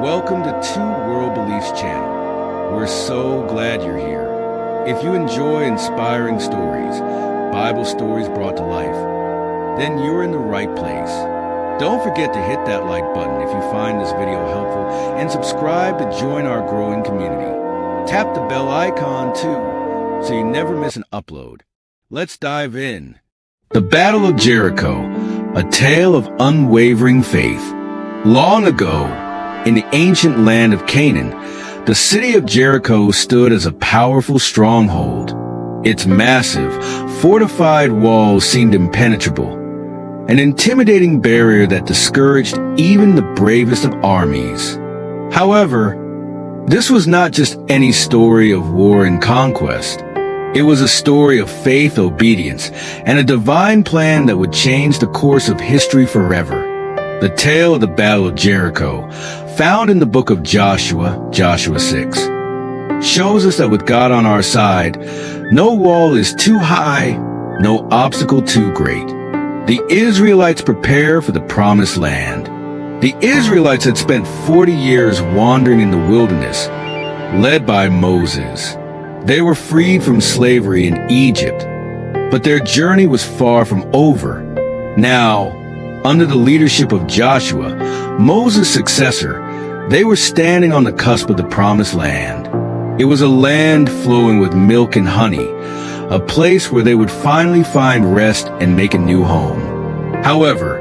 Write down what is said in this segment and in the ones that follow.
Welcome to Two World Beliefs channel. We're so glad you're here. If you enjoy inspiring stories, Bible stories brought to life, then you're in the right place. Don't forget to hit that like button if you find this video helpful and subscribe to join our growing community. Tap the bell icon too, so you never miss an upload. Let's dive in. The Battle of Jericho, a tale of unwavering faith. Long ago, in the ancient land of Canaan, the city of Jericho stood as a powerful stronghold. Its massive, fortified walls seemed impenetrable, an intimidating barrier that discouraged even the bravest of armies. However, this was not just any story of war and conquest. It was a story of faith, obedience, and a divine plan that would change the course of history forever. The tale of the Battle of Jericho, found in the book of Joshua, Joshua 6, shows us that with God on our side, no wall is too high, no obstacle too great. The Israelites prepare for the promised land. The Israelites had spent 40 years wandering in the wilderness, led by Moses. They were freed from slavery in Egypt, but their journey was far from over. Now, under the leadership of Joshua, Moses' successor, they were standing on the cusp of the promised land. It was a land flowing with milk and honey, a place where they would finally find rest and make a new home. However,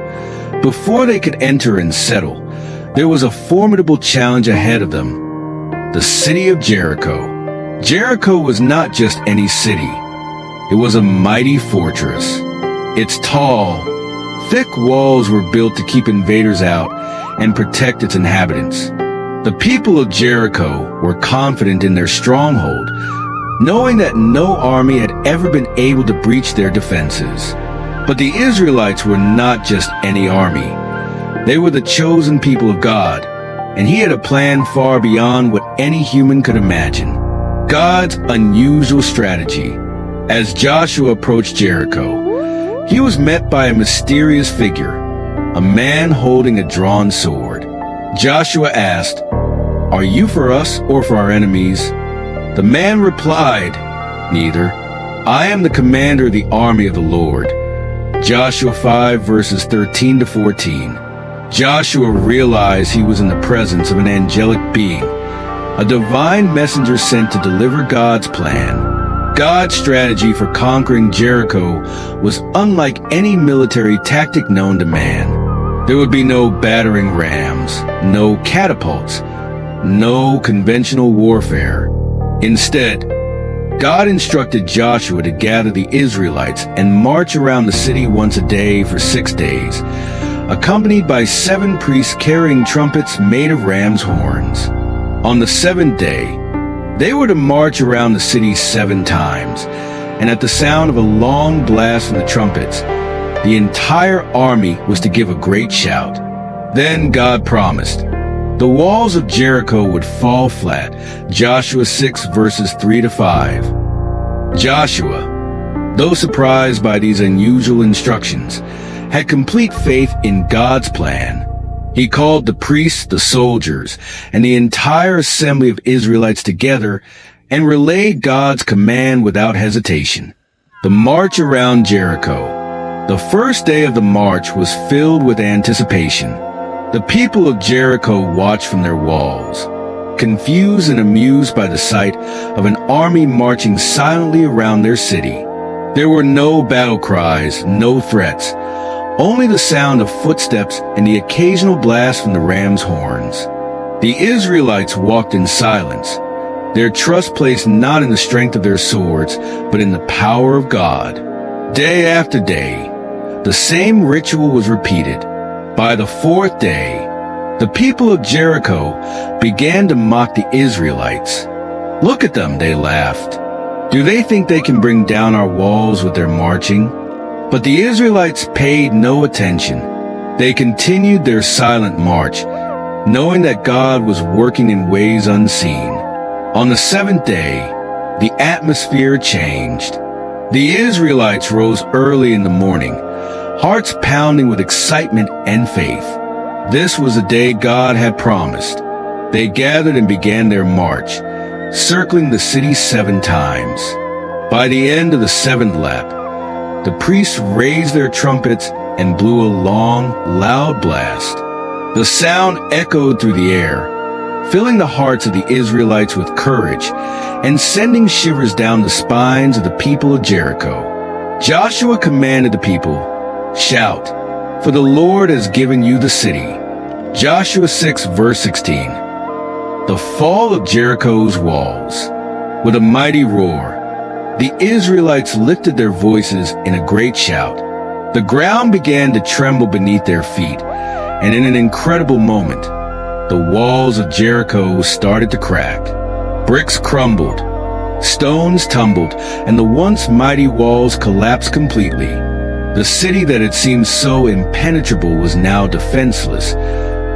before they could enter and settle, there was a formidable challenge ahead of them: the city of Jericho. Jericho was not just any city. It was a mighty fortress. Its tall, thick walls were built to keep invaders out and protect its inhabitants. The people of Jericho were confident in their stronghold, knowing that no army had ever been able to breach their defenses. But the Israelites were not just any army. They were the chosen people of God, and He had a plan far beyond what any human could imagine. God's unusual strategy. As Joshua approached Jericho, he was met by a mysterious figure, a man holding a drawn sword. Joshua asked, "Are you for us or for our enemies?" The man replied, "Neither. I am the commander of the army of the Lord." Joshua 5 verses 13 to 14. Joshua realized he was in the presence of an angelic being, a divine messenger sent to deliver God's plan. God's strategy for conquering Jericho was unlike any military tactic known to man. There would be no battering rams, no catapults, no conventional warfare. Instead, God instructed Joshua to gather the Israelites and march around the city once a day for 6 days, accompanied by 7 priests carrying trumpets made of ram's horns. On the 7th day, they were to march around the city 7 times, and at the sound of a long blast from the trumpets, the entire army was to give a great shout. Then God promised, the walls of Jericho would fall flat. Joshua 6 verses 3 to 5. Joshua, though surprised by these unusual instructions, had complete faith in God's plan. He called the priests, the soldiers, and the entire assembly of Israelites together and relayed God's command without hesitation. The march around Jericho. The first day of the march was filled with anticipation. The people of Jericho watched from their walls, confused and amused by the sight of an army marching silently around their city. There were no battle cries, no threats, only the sound of footsteps and the occasional blast from the ram's horns. The Israelites walked in silence, their trust placed not in the strength of their swords, but in the power of God. Day after day, the same ritual was repeated. By the 4th day, the people of Jericho began to mock the Israelites. "Look at them," they laughed. "Do they think they can bring down our walls with their marching?" But the Israelites paid no attention. They continued their silent march, knowing that God was working in ways unseen. On the 7th day, the atmosphere changed. The Israelites rose early in the morning, hearts pounding with excitement and faith. This was the day God had promised. They gathered and began their march, circling the city 7 times. By the end of the 7th lap, the priests raised their trumpets and blew a long, loud blast. The sound echoed through the air, filling the hearts of the Israelites with courage and sending shivers down the spines of the people of Jericho. Joshua commanded the people, "Shout, for the Lord has given you the city." Joshua 6 verse 16. The fall of Jericho's walls. With a mighty roar, the Israelites lifted their voices in a great shout. The ground began to tremble beneath their feet, and in an incredible moment, the walls of Jericho started to crack. Bricks crumbled, stones tumbled, and the once mighty walls collapsed completely. The city that had seemed so impenetrable was now defenseless,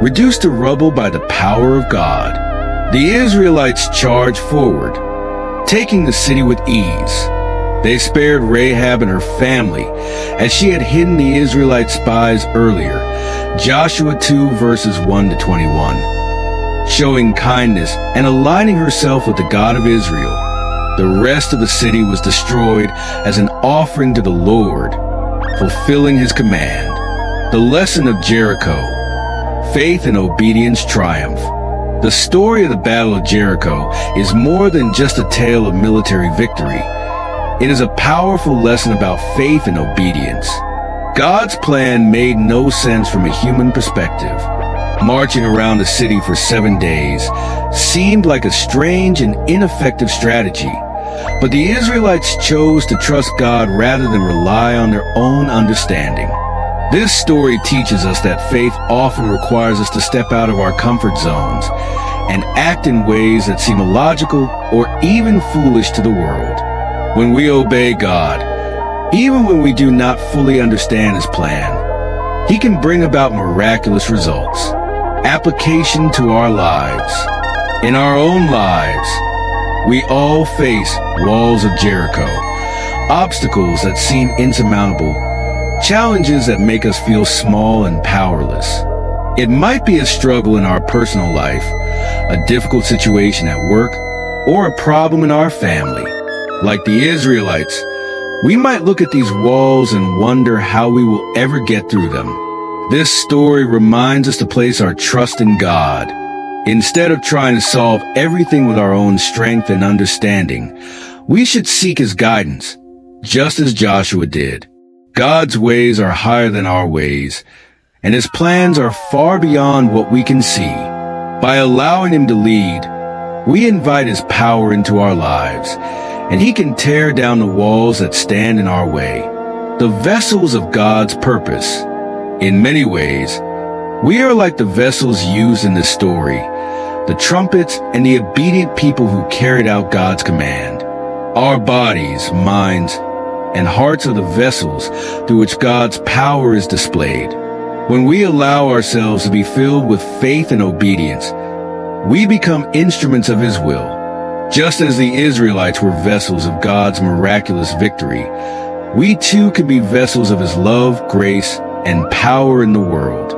reduced to rubble by the power of God. The Israelites charged forward, taking the city with ease. They spared Rahab and her family, as she had hidden the Israelite spies earlier. Joshua 2 verses 1 to 21. Showing kindness and aligning herself with the God of Israel. The rest of the city was destroyed as an offering to the Lord, fulfilling his command. The lesson of Jericho. Faith and obedience triumph. The story of the Battle of Jericho is more than just a tale of military victory. It is a powerful lesson about faith and obedience. God's plan made no sense from a human perspective. Marching around the city for 7 days seemed like a strange and ineffective strategy, but the Israelites chose to trust God rather than rely on their own understanding. This story teaches us that faith often requires us to step out of our comfort zones and act in ways that seem illogical or even foolish to the world. When we obey God, even when we do not fully understand his plan, he can bring about miraculous results. Application to our lives. In our own lives, we all face walls of Jericho, obstacles that seem insurmountable, challenges that make us feel small and powerless. It might be a struggle in our personal life, a difficult situation at work, or a problem in our family. Like the Israelites, we might look at these walls and wonder how we will ever get through them. This story reminds us to place our trust in God. Instead of trying to solve everything with our own strength and understanding, we should seek his guidance, just as Joshua did. God's ways are higher than our ways, and his plans are far beyond what we can see. By allowing him to lead, we invite his power into our lives, and he can tear down the walls that stand in our way. The vessels of God's purpose. In many ways, we are like the vessels used in this story, the trumpets and the obedient people who carried out God's command. Our bodies, minds, and hearts are the vessels through which God's power is displayed. When we allow ourselves to be filled with faith and obedience, we become instruments of his will. Just as the Israelites were vessels of God's miraculous victory, we too can be vessels of his love, grace, and power in the world.